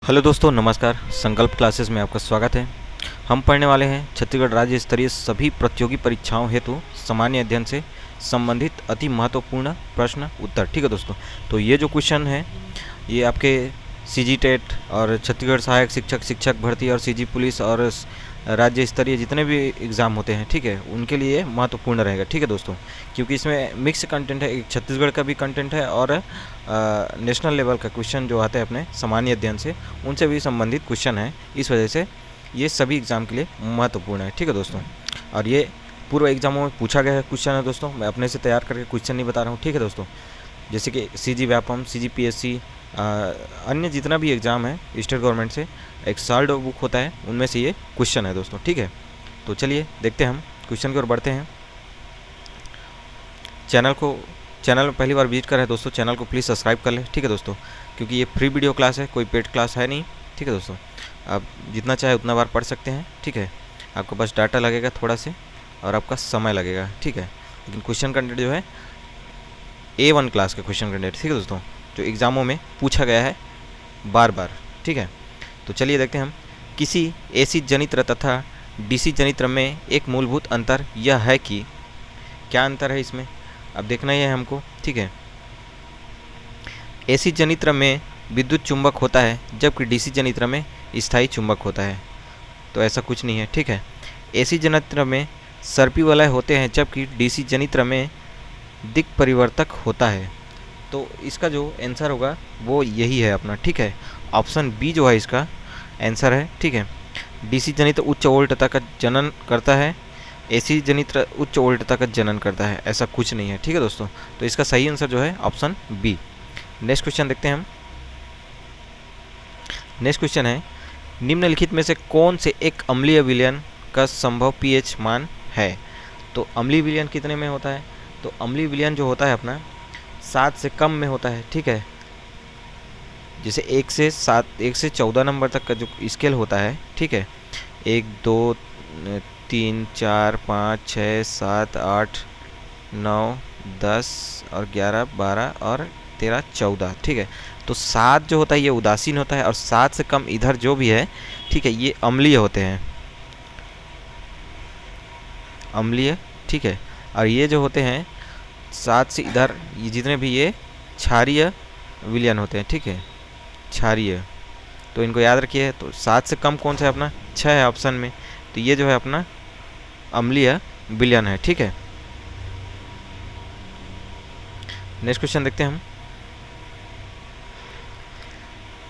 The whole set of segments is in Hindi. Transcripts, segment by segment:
हेलो दोस्तों, नमस्कार। संकल्प क्लासेस में आपका स्वागत है। हम पढ़ने वाले हैं छत्तीसगढ़ राज्य स्तरीय सभी प्रतियोगी परीक्षाओं हेतु सामान्य अध्ययन से संबंधित अति महत्वपूर्ण प्रश्न उत्तर। ठीक है दोस्तों, तो ये जो क्वेश्चन है ये आपके सीजी टेट और छत्तीसगढ़ सहायक शिक्षक, शिक्षक भर्ती और सीजी पुलिस और राज्य स्तरीय जितने भी एग्ज़ाम होते हैं, ठीक है, उनके लिए महत्वपूर्ण रहेगा। ठीक है दोस्तों, क्योंकि इसमें मिक्स कंटेंट है, एक छत्तीसगढ़ का भी कंटेंट है और नेशनल लेवल का क्वेश्चन जो आते हैं अपने सामान्य अध्ययन से, उनसे भी संबंधित क्वेश्चन है। इस वजह से ये सभी एग्ज़ाम के लिए महत्वपूर्ण है। ठीक है दोस्तों, और ये पूर्व एग्जामों में पूछा गया क्वेश्चन है दोस्तों, मैं अपने से तैयार करके क्वेश्चन नहीं बता रहा हूँ। ठीक है दोस्तों, जैसे कि सीजी व्यापम, सीजी पीएससी, अन्य जितना भी एग्ज़ाम है स्टेट गवर्नमेंट से, एक सॉल्ड बुक होता है, उनमें से ये क्वेश्चन है दोस्तों। ठीक है, तो चलिए देखते हैं, हम क्वेश्चन की ओर बढ़ते हैं। चैनल में पहली बार विजिट कर रहे हैं दोस्तों, चैनल को प्लीज़ सब्सक्राइब कर लें। ठीक है दोस्तों, क्योंकि ये फ्री वीडियो क्लास है, कोई पेड क्लास है नहीं। ठीक है दोस्तों, आप जितना चाहे उतना बार पढ़ सकते हैं। ठीक है, आपको बस डाटा लगेगा थोड़ा से और आपका समय लगेगा। ठीक है, लेकिन क्वेश्चन कंटेंट जो है A1 क्लास का क्वेश्चन कंटेंट, ठीक है दोस्तों, जो एग्ज़ामों में पूछा गया है बार बार। ठीक है, तो चलिए देखते हैं हम। किसी एसी जनित्र तथा डीसी जनित्र में एक मूलभूत अंतर यह है कि, क्या अंतर है इसमें, अब देखना ही है हमको। ठीक है, एसी जनित्र में विद्युत चुंबक होता है जबकि डीसी जनित्र में स्थायी चुंबक होता है। तो ऐसा कुछ नहीं है। ठीक है, एसी जनित्र में सर्पी वलय होते हैं जबकि डीसी जनित्र में दिक् परिवर्तक होता है। तो इसका जो आंसर होगा वो यही है अपना। ठीक है, ऑप्शन बी जो है इसका आंसर है। ठीक है, डीसी जनित्र उच्च वोल्टता का जनन करता है, एसी जनित्र उच्च वोल्टता का जनन करता है, ऐसा कुछ नहीं है। ठीक है दोस्तों, तो इसका सही आंसर जो है ऑप्शन बी। नेक्स्ट क्वेश्चन देखते हैं हम। नेक्स्ट क्वेश्चन है, निम्नलिखित में से कौन से एक अम्लीय विलयन का संभव पीएच मान है। तो अम्लीय विलयन कितने में होता है, तो अम्लीय विलयन जो होता है अपना 7 से कम में होता है। ठीक है, जैसे 1 से 14 नंबर तक का जो स्केल होता है, ठीक है, 1 2 3 4 5 6 7 8 9 10 और 11 12 और 13 14। ठीक है, तो 7 जो होता है ये उदासीन होता है और 7 से कम इधर जो भी है, ठीक है, ये अम्लीय होते हैं, अम्लीय। ठीक है, और ये जो होते हैं 7 से इधर, ये जितने भी ये क्षारीय विलयन होते हैं। ठीक है, क्षारीय, तो इनको याद रखिए। तो 7 से कम कौन सा है अपना, 6 है ऑप्शन में, तो ये जो है अपना अम्लीय विलयन है। ठीक है, नेक्स्ट क्वेश्चन देखते हैं हम।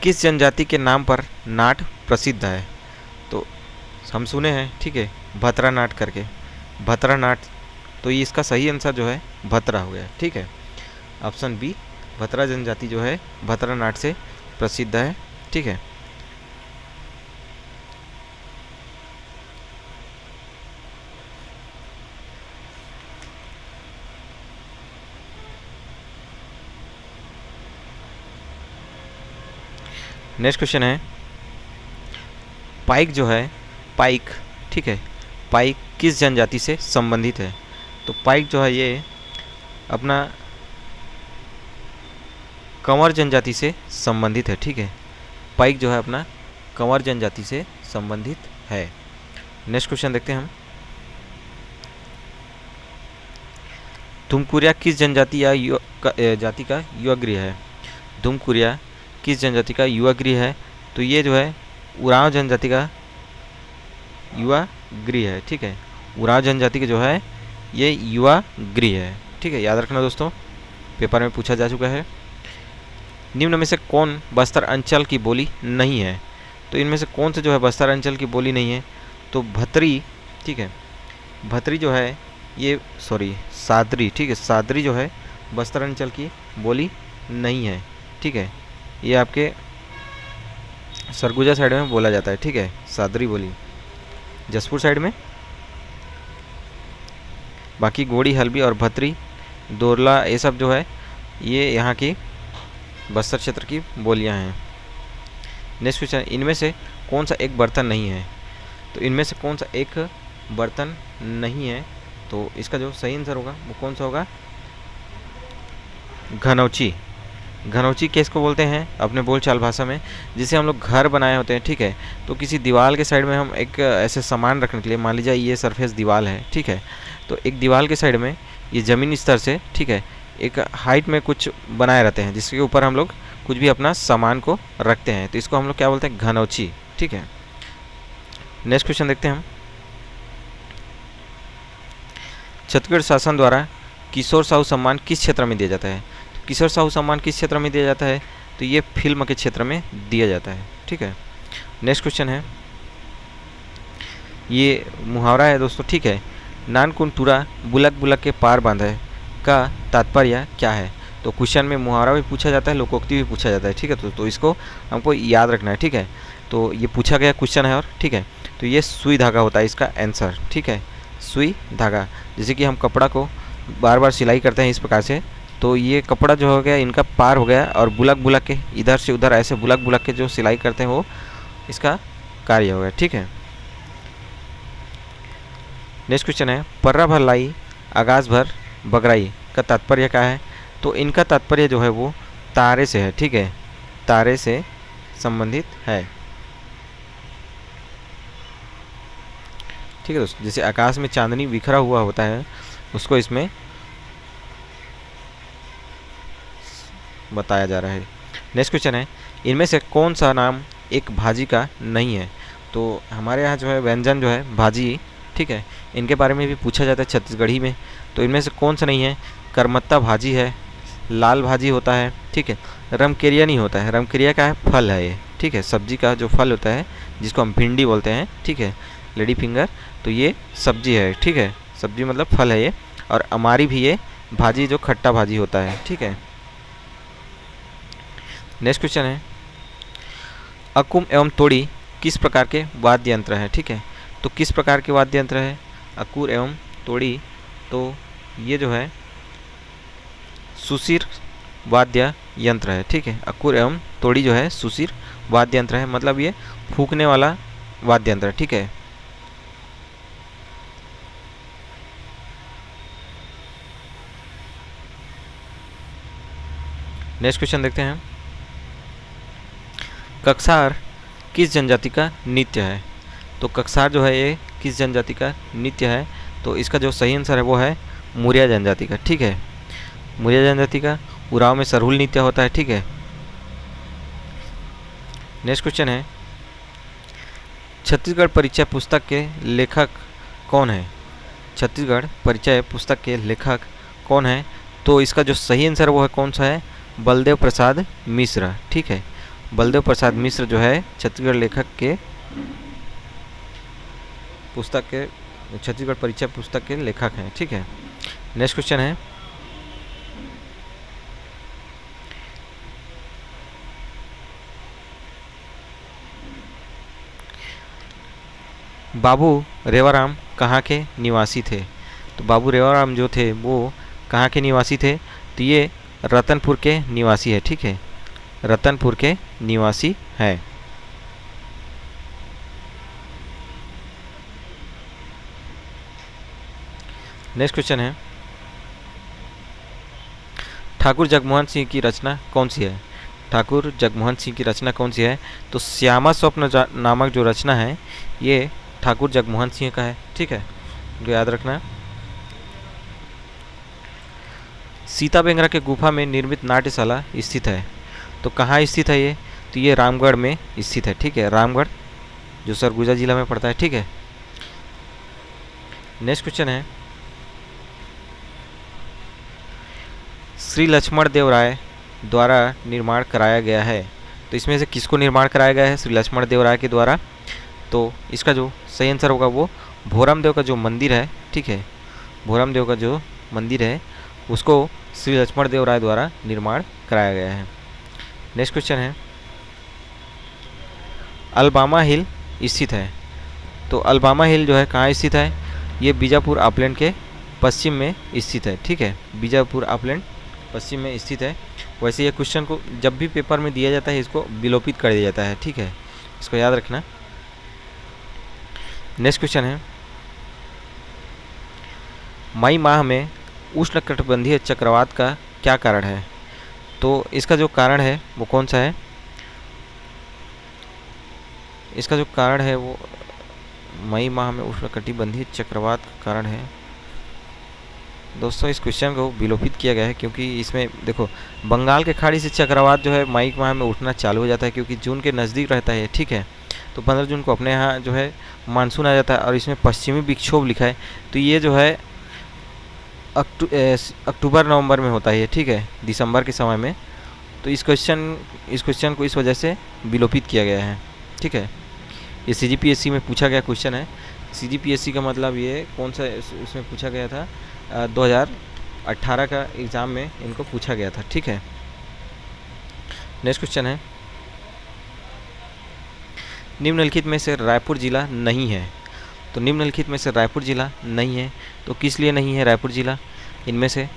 किस जनजाति के नाम पर नाट प्रसिद्ध है। तो हम सुने हैं, ठीक है, भतरा नाट करके, भतरा नाट, तो ये इसका सही आंसर जो है भतरा हो गया। ठीक है, ऑप्शन बी, भतरा जनजाति जो है भतरा नाट से प्रसिद्ध है। ठीक है, नेक्स्ट क्वेश्चन है, पाइक जो है, पाइक, ठीक है, पाइक किस जनजाति से संबंधित है। तो पाइक जो है ये अपना कंवर जनजाति से संबंधित है। ठीक है, पाइक जो है अपना कंवर जनजाति से संबंधित है। नेक्स्ट क्वेश्चन देखते हैं हम। धुमकुरिया किस जनजाति या जाति का युवा गृह है। धुमकुरिया किस जनजाति का युवा गृह है। तो ये जो है उरांव जनजाति का युवा गृह है। ठीक है, उरांव जनजाति का जो है ये युवा गृह है। ठीक है, याद रखना दोस्तों, पेपर में पूछा जा चुका है। निम्न में से कौन बस्तर अंचल की बोली नहीं है। तो इनमें से कौन से जो है बस्तर अंचल की बोली नहीं है। तो भतरी, ठीक है, भतरी जो है ये, सॉरी, सादरी, ठीक है, सादरी जो है बस्तर अंचल की बोली नहीं है। ठीक है, ये आपके सरगुजा साइड में बोला जाता है। ठीक है, सादरी बोली जसपुर साइड में। बाकी गोड़ी, हल्बी और भतरी, दोरला, ये सब जो है ये यहाँ की बस्तर क्षेत्र की बोलियाँ हैं। नेक्स्ट क्वेश्चन, इनमें से कौन सा एक बर्तन नहीं है। तो इनमें से कौन सा एक बर्तन नहीं है, तो इसका जो सही आंसर होगा वो कौन सा होगा, घनौची। घनौची किसको बोलते हैं अपने बोलचाल भाषा में? जिसे हम लोग घर बनाए होते हैं, ठीक है। तो किसी दीवार के साइड में हम एक ऐसे सामान रखने के लिए, मान लीजिए ये सरफेस दीवार है, ठीक है। तो एक दीवार के साइड में ये ज़मीनी स्तर से, ठीक है, एक हाइट में कुछ बनाए रहते हैं जिसके ऊपर हम लोग कुछ भी अपना सामान को रखते हैं, तो इसको हम लोग क्या बोलते हैं? घनौची, ठीक है। नेक्स्ट क्वेश्चन देखते हैं हम। छत्तीसगढ़ शासन द्वारा किशोर साहू सम्मान किस क्षेत्र में दिया जाता है? तो किशोर साहू सम्मान किस क्षेत्र में दिया जाता है? तो ये फिल्म के क्षेत्र में दिया जाता है, ठीक है। नेक्स्ट क्वेश्चन है, ये मुहावरा है दोस्तों, ठीक है। नानकुन टूरा बुलक बुलक के पार बांधे का तात्पर्य क्या है? तो क्वेश्चन में मुहावरा भी पूछा जाता है, लोकोक्ति भी पूछा जाता है, ठीक है। तो इसको हमको याद रखना है, ठीक है। तो ये पूछा गया क्वेश्चन है, और ठीक है, तो ये सुई धागा होता है इसका आंसर, ठीक है। सुई धागा, जैसे कि हम कपड़ा को बार बार सिलाई करते हैं इस प्रकार से, तो ये कपड़ा जो हो गया इनका पार हो गया, और बुलक बुलक के इधर से उधर ऐसे बुलक बुलक के जो सिलाई करते हैं वो इसका कार्य हो गया, ठीक है। नेक्स्ट क्वेश्चन है, पर्रा भर लाई आगाज भर बगराई का तात्पर्य क्या है? तो इनका तात्पर्य जो है वो तारे से है, ठीक है, तारे से संबंधित है, ठीक है दोस्तों। जैसे आकाश में चांदनी बिखरा हुआ होता है, उसको इसमें बताया जा रहा है। नेक्स्ट क्वेश्चन है, इनमें से कौन सा नाम एक भाजी का नहीं है? तो हमारे यहाँ जो है व्यंजन जो है भाजी, ठीक है, इनके बारे में भी पूछा जाता है छत्तीसगढ़ी में। तो इनमें से कौन सा नहीं है? करमत्ता भाजी है, लाल भाजी होता है, ठीक है। रमकेरिया नहीं होता है, रमकेरिया का है फल है ये, ठीक है, सब्जी का जो फल होता है जिसको हम भिंडी बोलते हैं, ठीक है, लेडी फिंगर, तो ये सब्जी है, ठीक है, सब्जी मतलब फल है ये। और अमारी भी ये भाजी जो खट्टा भाजी होता है, ठीक है। नेक्स्ट क्वेश्चन है, अकुम एवं तोड़ी किस प्रकार के वाद्य यंत्र है? ठीक है, तो किस प्रकार के वाद्य यंत्र है अकुर एवं तोड़ी? तो ये जो है सुशिर वाद्य यंत्र है, ठीक है। अकुर एवं तोड़ी जो है सुशिर वाद्य यंत्र है, मतलब ये फूंकने वाला वाद्य यंत्र है, ठीक है। नेक्स्ट क्वेश्चन देखते हैं, कक्सार किस जनजाति का नृत्य है? तो कक्सार जो है ये किस जनजाति का नृत्य है? तो इसका जो सही आंसर है वो है मुरिया जनजाति का, ठीक है, मुरिया जनजाति का। उराव में सरहुल नृत्य होता है, ठीक है। नेक्स्ट क्वेश्चन है, छत्तीसगढ़ परिचय पुस्तक के लेखक कौन है? छत्तीसगढ़ परिचय पुस्तक के लेखक कौन है? तो इसका जो सही आंसर वो है कौन सा है? बलदेव प्रसाद मिश्र, ठीक है। बलदेव प्रसाद मिश्र जो है छत्तीसगढ़ लेखक के पुस्तक के छत्तीसगढ़ परिचय पुस्तक के लेखक हैं, ठीक है। नेक्स्ट क्वेश्चन है, बाबू रेवाराम कहाँ के निवासी थे? तो बाबू रेवाराम जो थे वो कहाँ के निवासी थे? तो ये रतनपुर के निवासी है, ठीक है, रतनपुर के निवासी है। नेक्स्ट क्वेश्चन है, ठाकुर जगमोहन सिंह की रचना कौन सी है? ठाकुर जगमोहन सिंह की रचना कौन सी है? तो श्यामा स्वप्न नामक जो रचना है ये ठाकुर जगमोहन सिंह का है, ठीक है, जो याद रखना। सीता बेंगरा के गुफा में निर्मित नाट्यशाला स्थित है, तो कहाँ स्थित है ये? तो ये रामगढ़ में स्थित है, ठीक है, रामगढ़ जो सरगुजा जिला में पड़ता है, ठीक है। नेक्स्ट क्वेश्चन है, श्री लक्ष्मण देव राय द्वारा निर्माण कराया गया है, तो इसमें से किसको निर्माण कराया गया है श्री लक्ष्मण देव राय के द्वारा? तो इसका जो सही आंसर होगा वो भोरम देव का जो मंदिर है, ठीक है, भोरम देव का जो मंदिर है उसको श्री लक्ष्मण देव राय द्वारा निर्माण कराया गया है। नेक्स्ट क्वेश्चन है, अलबामा हिल स्थित है, तो अलबामा हिल जो है कहाँ स्थित है? ये बीजापुर अपलैंड के पश्चिम में स्थित है, ठीक है, बीजापुर अपलैंड पश्चिम में स्थित है। वैसे ये क्वेश्चन को जब भी पेपर में दिया जाता है इसको विलोपित कर दिया जाता है, ठीक है, इसको याद रखना। नेक्स्ट क्वेश्चन है, मई माह में उष्णकटिबंधीय चक्रवात का क्या कारण है? तो इसका जो कारण है वो कौन सा है? इसका जो कारण है वो मई माह में उष्णकटिबंधीय चक्रवात का कारण है। दोस्तों इस क्वेश्चन को विलोपित किया गया है क्योंकि इसमें देखो बंगाल के खाड़ी से चक्रवात जो है मई माह में उठना चालू हो जाता है क्योंकि जून के नज़दीक रहता है, ठीक है। तो 15 जून को अपने यहाँ जो है मानसून आ जाता है और इसमें पश्चिमी विक्षोभ लिखा है, तो ये जो है अक्टूबर नवंबर में होता है, ठीक है, दिसंबर के समय में। तो इस क्वेश्चन को इस वजह से विलोपित किया गया है, ठीक है। ये CGPSC में पूछा गया क्वेश्चन है। CGPSC का मतलब ये कौन सा उसमें पूछा गया था, 2018 का एग्ज़ाम में इनको पूछा गया था, ठीक है। नेक्स्ट क्वेश्चन है, निम्नलिखित में से रायपुर जिला नहीं है। तो निम्नलिखित में से रायपुर जिला नहीं है, तो किस लिए नहीं है रायपुर जिला इनमें से?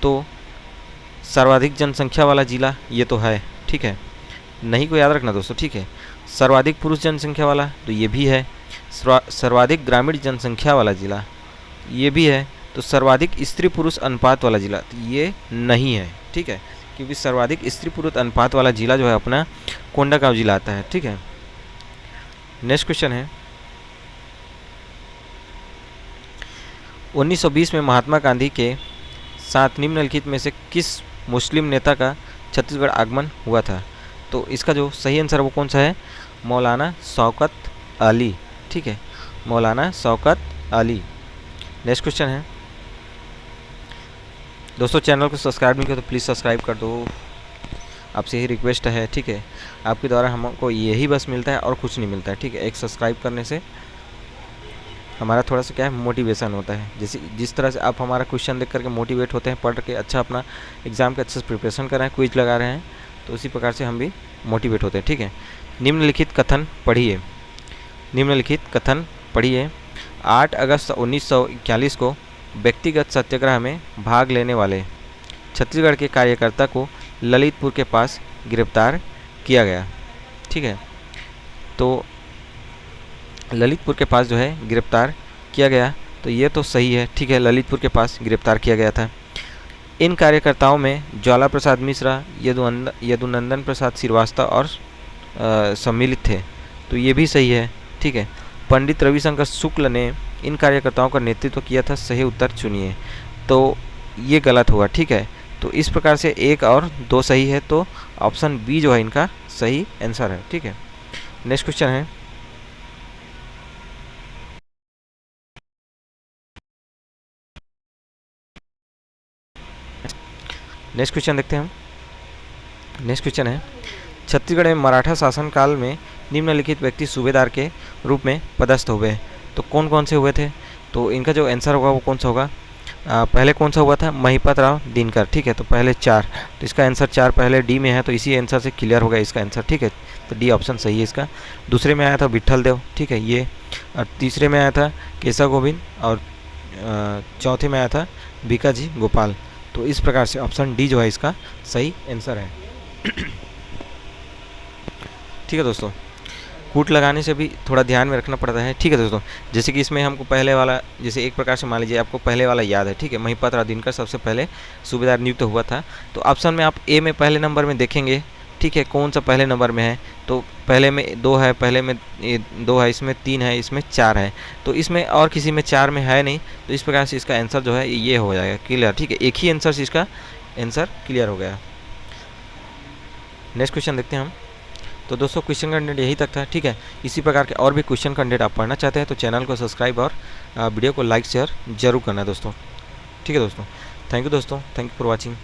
तो सर्वाधिक जनसंख्या वाला जिला ये तो है, ठीक है, नहीं को याद रखना दोस्तों, ठीक है। सर्वाधिक पुरुष जनसंख्या वाला तो ये भी है। सर्वाधिक ग्रामीण जनसंख्या वाला जिला ये भी है। तो सर्वाधिक स्त्री पुरुष अनुपात वाला जिला तो ये नहीं है, ठीक है, क्योंकि सर्वाधिक स्त्री पुरुष अनुपात वाला जिला जो है अपना कोंडागांव जिला आता है, ठीक है। नेक्स्ट क्वेश्चन है, 1920 में महात्मा गांधी के साथ निम्नलिखित में से किस मुस्लिम नेता का छत्तीसगढ़ आगमन हुआ था? तो इसका जो सही आंसर वो कौन सा है? मौलाना शौकत अली, ठीक है, मौलाना शौकत अली। नेक्स्ट क्वेश्चन है, दोस्तों चैनल को सब्सक्राइब नहीं किया तो प्लीज़ सब्सक्राइब कर दो, आपसे यही रिक्वेस्ट है, ठीक है। आपके द्वारा हमको यही बस मिलता है और कुछ नहीं मिलता है, ठीक है। एक सब्सक्राइब करने से हमारा थोड़ा सा क्या है मोटिवेशन होता है। जैसे जिस तरह से आप हमारा क्वेश्चन देख करके मोटिवेट होते हैं, पढ़ के अच्छा अपना एग्ज़ाम के अच्छे से प्रिपरेशन कर रहे हैं, क्विज लगा रहे हैं, तो उसी प्रकार से हम भी मोटिवेट होते हैं, ठीक है। निम्नलिखित कथन पढ़िए, निम्नलिखित कथन पढ़िए। 8 अगस्त 1941 को व्यक्तिगत सत्याग्रह में भाग लेने वाले छत्तीसगढ़ के कार्यकर्ता को ललितपुर के पास गिरफ्तार किया गया, ठीक है। तो ललितपुर के पास जो है गिरफ्तार किया गया, तो ये तो सही है, ठीक है, ललितपुर के पास गिरफ्तार किया गया था। इन कार्यकर्ताओं में ज्वाला प्रसाद मिश्रा, यदुनंदन प्रसाद श्रीवास्तव और सम्मिलित थे, तो ये भी सही है, ठीक है। पंडित रविशंकर शुक्ल ने इन कार्यकर्ताओं का नेतृत्व किया था, सही उत्तर चुनिए। तो ये गलत हुआ, ठीक है। तो इस प्रकार से 1 और 2 सही है, तो ऑप्शन बी जो है इनका सही आंसर है, ठीक है। नेक्स्ट क्वेश्चन है, नेक्स्ट क्वेश्चन देखते हैं हम। नेक्स्ट क्वेश्चन है, छत्तीसगढ़ में मराठा शासनकाल में निम्नलिखित व्यक्ति सूबेदार के रूप में पदस्थ हुए, तो कौन कौन से हुए थे? तो इनका जो आंसर होगा वो कौन सा होगा? पहले कौन सा हुआ था? महिपत राव दिनकर, ठीक है, तो पहले 4, तो इसका आंसर 4 पहले डी में है, तो इसी आंसर से क्लियर होगा इसका आंसर, ठीक है, तो डी ऑप्शन सही है इसका। दूसरे में आया था विट्ठल देव, ठीक है, ये, और तीसरे में आया था केशव गोविंद, और चौथे में आया था भिकाजी गोपाल। तो इस प्रकार से ऑप्शन डी जो है इसका सही आंसर है, ठीक है दोस्तों। कूट लगाने से भी थोड़ा ध्यान में रखना पड़ता है, ठीक है दोस्तों। जैसे कि इसमें हमको पहले वाला, जैसे एक प्रकार से मान लीजिए आपको पहले वाला याद है, ठीक है, महिपत राव दिनकर सबसे पहले सूबेदार नियुक्त हुआ था। तो ऑप्शन में आप ए में पहले नंबर में देखेंगे, ठीक है, कौन सा पहले नंबर में है, तो पहले में 2 है, पहले में 2 है, इसमें 3 है, इसमें 4 है, तो इसमें और किसी में 4 में है नहीं, तो इस प्रकार से इसका आंसर जो है ये हो जाएगा क्लियर, ठीक है, एक ही आंसर से इसका आंसर क्लियर हो गया। नेक्स्ट क्वेश्चन देखते हैं हम। तो दोस्तों क्वेश्चन कंटेंट यही तक था, ठीक है। इसी प्रकार के और भी क्वेश्चन कंटेंट आप पढ़ना चाहते हैं तो चैनल को सब्सक्राइब और वीडियो को लाइक शेयर जरूर करना दोस्तों, ठीक है दोस्तों। थैंक यू दोस्तों, थैंक यू फॉर वॉचिंग।